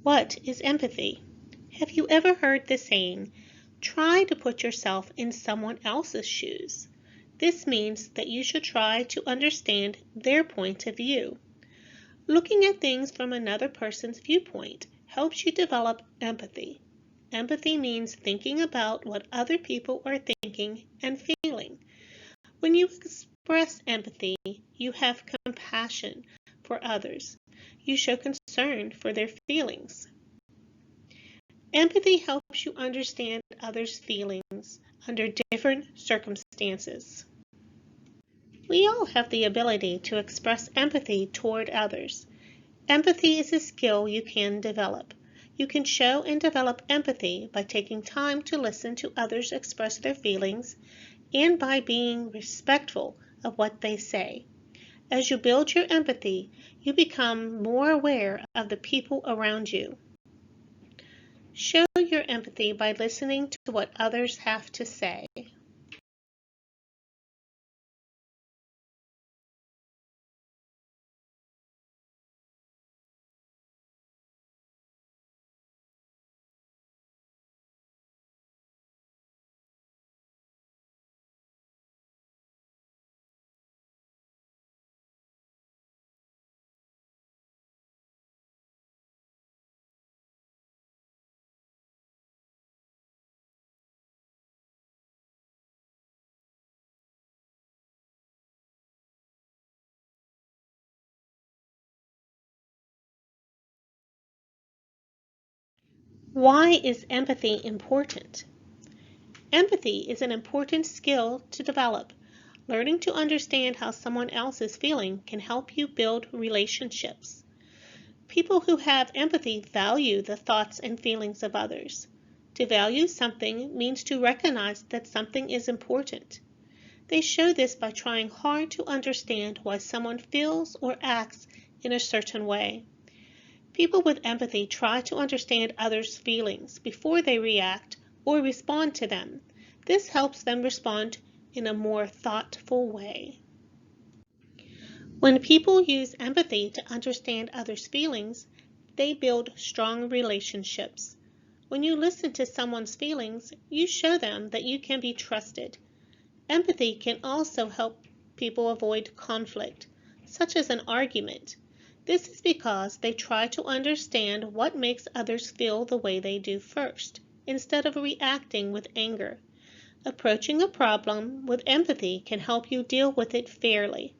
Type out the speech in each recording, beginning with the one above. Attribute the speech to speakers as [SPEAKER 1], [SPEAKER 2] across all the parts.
[SPEAKER 1] What is empathy? Have you ever heard the saying, try to put yourself in someone else's shoes? This means that you should try to understand their point of view. Looking at things from another person's viewpoint helps you develop empathy. Empathy means thinking about what other people are thinking and feeling. When you express empathy, you have compassion for others. You show concern for their feelings. Empathy helps you understand others' feelings under different circumstances. We all have the ability to express empathy toward others. Empathy is a skill you can develop. You can show and develop empathy by taking time to listen to others express their feelings and by being respectful of what they say. As you build your empathy, you become more aware of the people around you. Show your empathy by listening to what others have to say. Why is empathy important? Empathy is an important skill to develop. Learning to understand how someone else is feeling can help you build relationships. People who have empathy value the thoughts and feelings of others. To value something means to recognize that something is important. They show this by trying hard to understand why someone feels or acts in a certain way. People with empathy try to understand others' feelings before they react or respond to them. This helps them respond in a more thoughtful way. When people use empathy to understand others' feelings, they build strong relationships. When you listen to someone's feelings, you show them that you can be trusted. Empathy can also help people avoid conflict, such as an argument. This is because they try to understand what makes others feel the way they do first, instead of reacting with anger. Approaching a problem with empathy can help you deal with it fairly.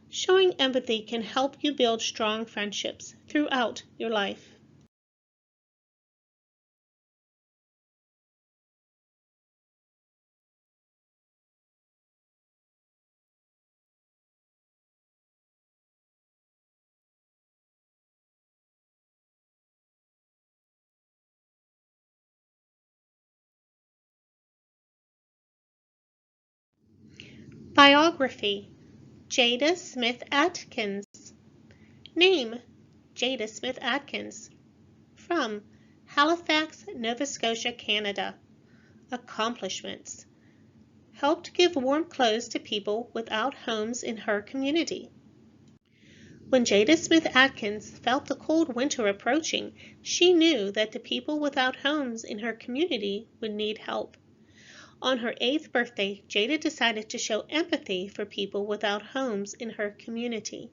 [SPEAKER 1] Showing empathy can help you build strong friendships throughout your life. Biography: Jada Smith Atkins. Name: Jada Smith Atkins. From Halifax, Nova Scotia, Canada. Accomplishments: helped give warm clothes to people without homes in her community. When Jada Smith Atkins felt the cold winter approaching, she knew that the people without homes in her community would need help. On her 8th birthday, Jada decided to show empathy for people without homes in her community.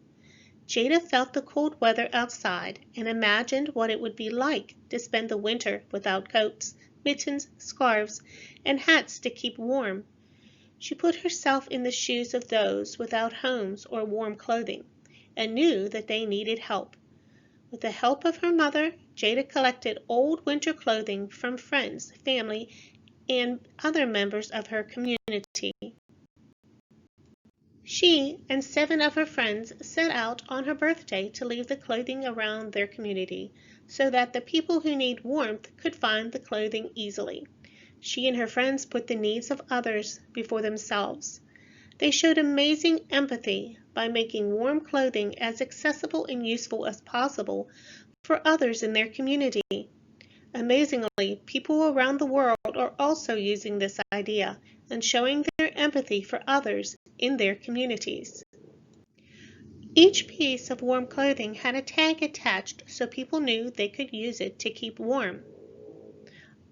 [SPEAKER 1] Jada felt the cold weather outside and imagined what it would be like to spend the winter without coats, mittens, scarves, and hats to keep warm. She put herself in the shoes of those without homes or warm clothing and knew that they needed help. With the help of her mother, Jada collected old winter clothing from friends, family, and other members of her community. She and 7 of her friends set out on her birthday to leave the clothing around their community so that the people who need warmth could find the clothing easily. She and her friends put the needs of others before themselves. They showed amazing empathy by making warm clothing as accessible and useful as possible for others in their community. Amazingly, people around the world are also using this idea and showing their empathy for others in their communities. Each piece of warm clothing had a tag attached so people knew they could use it to keep warm.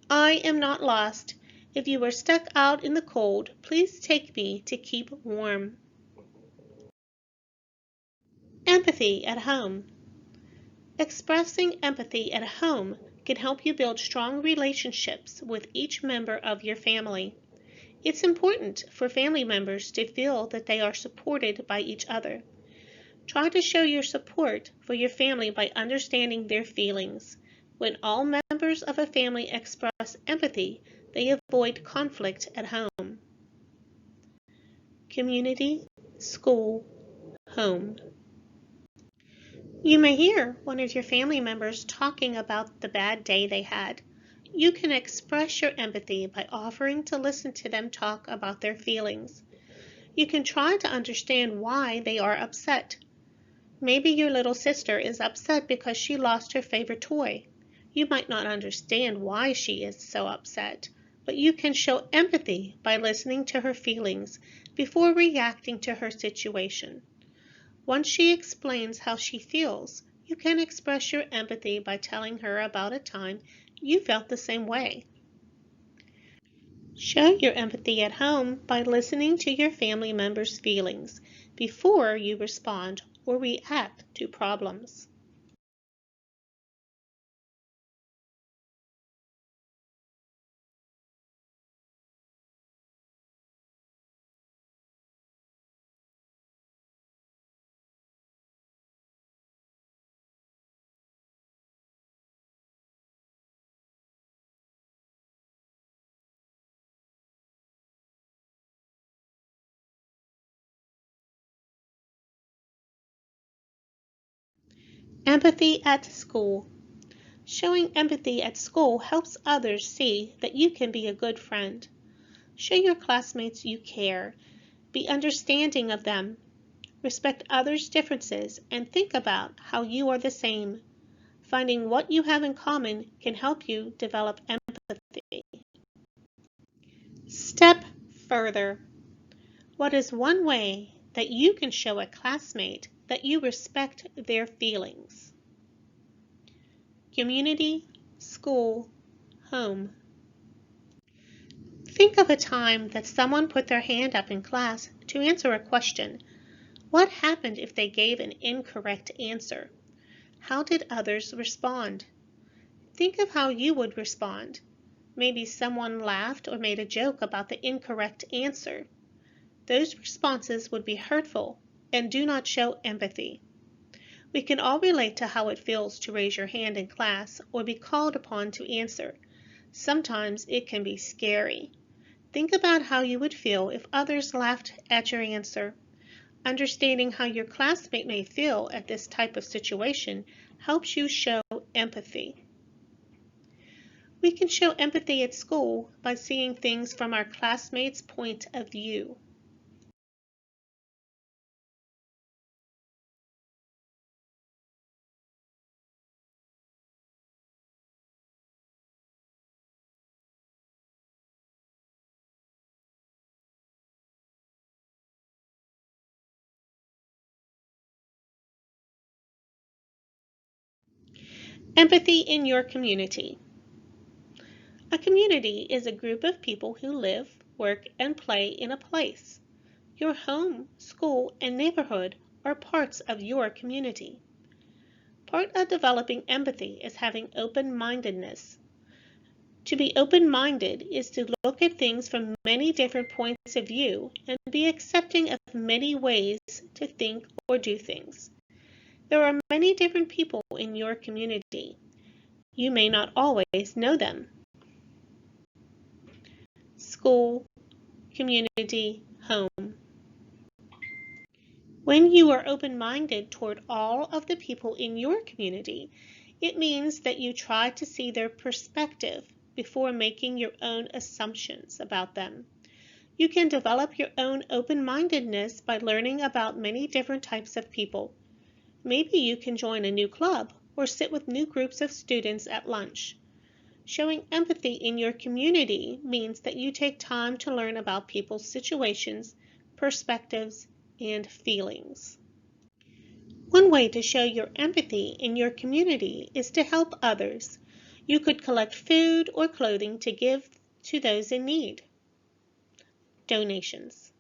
[SPEAKER 1] I am not lost. If you are stuck out in the cold, please take me to keep warm. Empathy at home. Expressing empathy at home can help you build strong relationships with each member of your family. It's important for family members to feel that they are supported by each other. Try to show your support for your family by understanding their feelings. When all members of a family express empathy, they avoid conflict at home. Community, school, home. You may hear one of your family members talking about the bad day they had. You can express your empathy by offering to listen to them talk about their feelings. You can try to understand why they are upset. Maybe your little sister is upset because she lost her favorite toy. You might not understand why she is so upset, but you can show empathy by listening to her feelings before reacting to her situation. Once she explains how she feels, you can express your empathy by telling her about a time you felt the same way. Show your empathy at home by listening to your family members' feelings before you respond or react to problems. Empathy at school. Showing empathy at school helps others see that you can be a good friend. Show your classmates you care. Be understanding of them. Respect others' differences and think about how you are the same. Finding what you have in common can help you develop empathy. Step further. What is one way that you can show a classmate that you respect their feelings? Community, school, home. Think of a time that someone put their hand up in class to answer a question. What happened if they gave an incorrect answer? How did others respond? Think of how you would respond. Maybe someone laughed or made a joke about the incorrect answer. Those responses would be hurtful and do not show empathy. We can all relate to how it feels to raise your hand in class or be called upon to answer. Sometimes it can be scary. Think about how you would feel if others laughed at your answer. Understanding how your classmate may feel at this type of situation helps you show empathy. We can show empathy at school by seeing things from our classmates' point of view. Empathy in your community. A community is a group of people who live, work, and play in a place. Your home, school, and neighborhood are parts of your community. Part of developing empathy is having open-mindedness. To be open-minded is to look at things from many different points of view and be accepting of many ways to think or do things. There are many different people in your community. You may not always know them. School, community, home. When you are open-minded toward all of the people in your community, it means that you try to see their perspective before making your own assumptions about them. You can develop your own open-mindedness by learning about many different types of people. Maybe you can join a new club or sit with new groups of students at lunch. Showing empathy in your community means that you take time to learn about people's situations, perspectives, and feelings. One way to show your empathy in your community is to help others. You could collect food or clothing to give to those in need. Donations.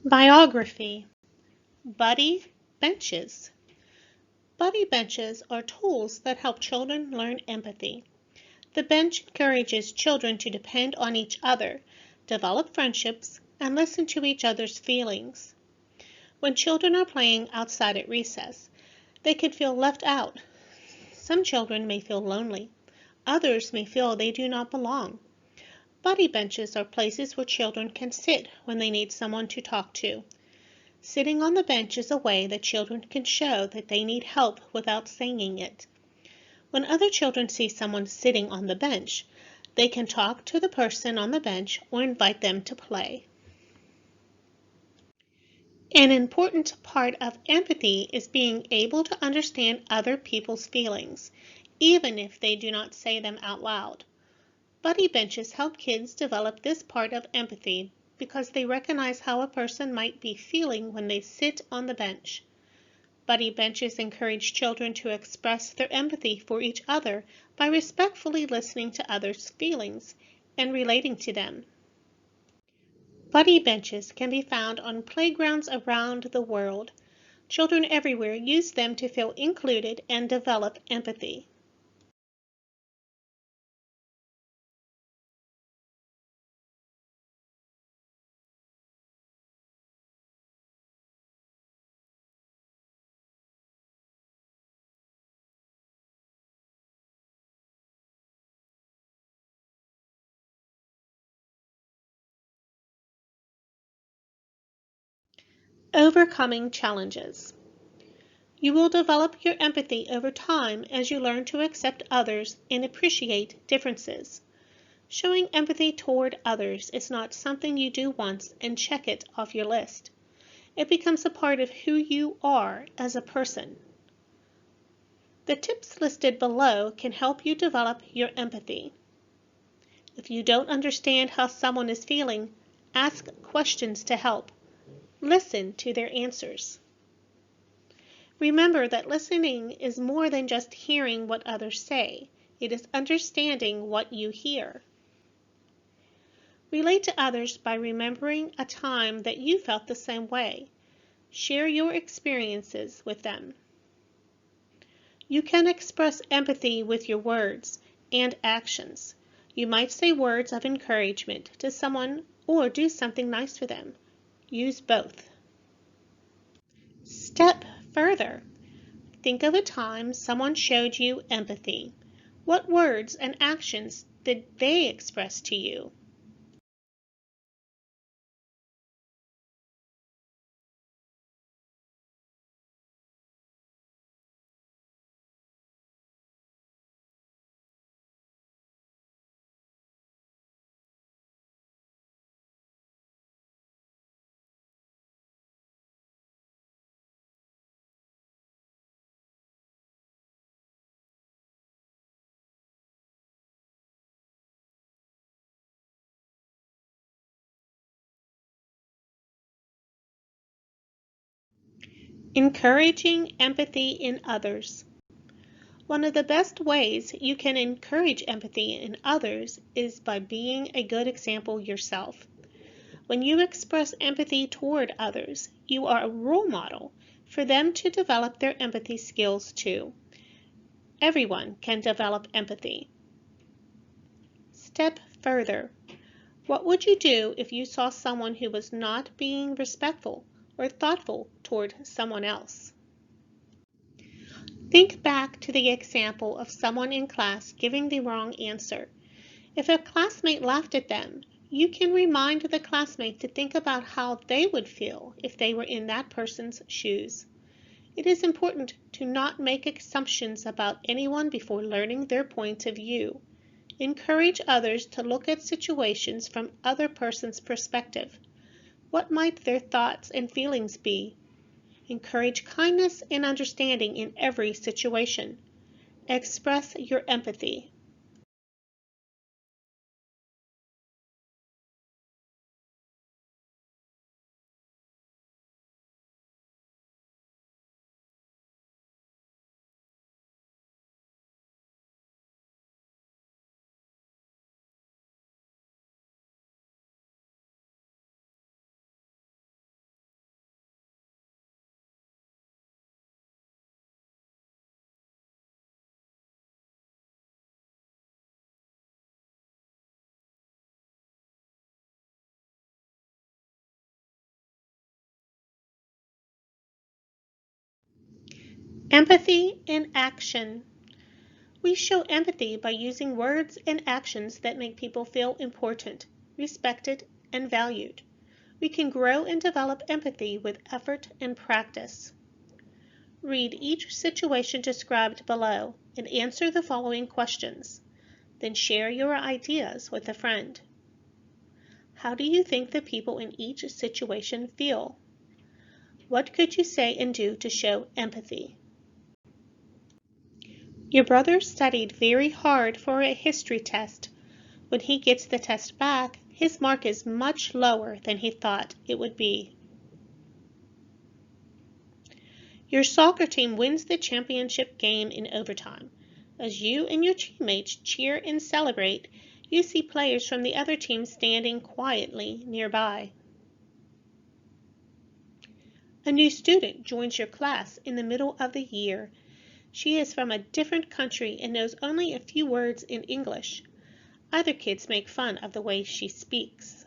[SPEAKER 1] Biography. Buddy benches. Buddy benches are tools that help children learn empathy. The bench encourages children to depend on each other, develop friendships, and listen to each other's feelings. When children are playing outside at recess, they can feel left out. Some children may feel lonely. Others may feel they do not belong. Buddy benches are places where children can sit when they need someone to talk to. Sitting on the bench is a way that children can show that they need help without saying it. When other children see someone sitting on the bench, they can talk to the person on the bench or invite them to play. An important part of empathy is being able to understand other people's feelings, even if they do not say them out loud. Buddy benches help kids develop this part of empathy because they recognize how a person might be feeling when they sit on the bench. Buddy benches encourage children to express their empathy for each other by respectfully listening to others' feelings and relating to them. Buddy benches can be found on playgrounds around the world. Children everywhere use them to feel included and develop empathy. Overcoming challenges. You will develop your empathy over time as you learn to accept others and appreciate differences. Showing empathy toward others is not something you do once and check it off your list. It becomes a part of who you are as a person. The tips listed below can help you develop your empathy. If you don't understand how someone is feeling, ask questions to help. Listen to their answers. Remember that listening is more than just hearing what others say. It is understanding what you hear. Relate to others by remembering a time that you felt the same way. Share your experiences with them. You can express empathy with your words and actions. You might say words of encouragement to someone or do something nice for them. Use both. Step further. Think of a time someone showed you empathy. What words and actions did they express to you? Encouraging empathy in others. One of the best ways you can encourage empathy in others is by being a good example yourself. When you express empathy toward others, you are a role model for them to develop their empathy skills too. Everyone can develop empathy. Step further. What would you do if you saw someone who was not being respectful or thoughtful toward someone else? Think back to the example of someone in class giving the wrong answer. If a classmate laughed at them, you can remind the classmate to think about how they would feel if they were in that person's shoes. It is important to not make assumptions about anyone before learning their point of view. Encourage others to look at situations from other person's perspective. What might their thoughts and feelings be? Encourage kindness and understanding in every situation. Express your empathy. Empathy in action. We show empathy by using words and actions that make people feel important, respected, and valued. We can grow and develop empathy with effort and practice. Read each situation described below and answer the following questions. Then share your ideas with a friend. How do you think the people in each situation feel? What could you say and do to show empathy? Your brother studied very hard for a history test. When he gets the test back, his mark is much lower than he thought it would be. Your soccer team wins the championship game in overtime. As you and your teammates cheer and celebrate, you see players from the other team standing quietly nearby. A new student joins your class in the middle of the year. She is from a different country and knows only a few words in English. Other kids make fun of the way she speaks.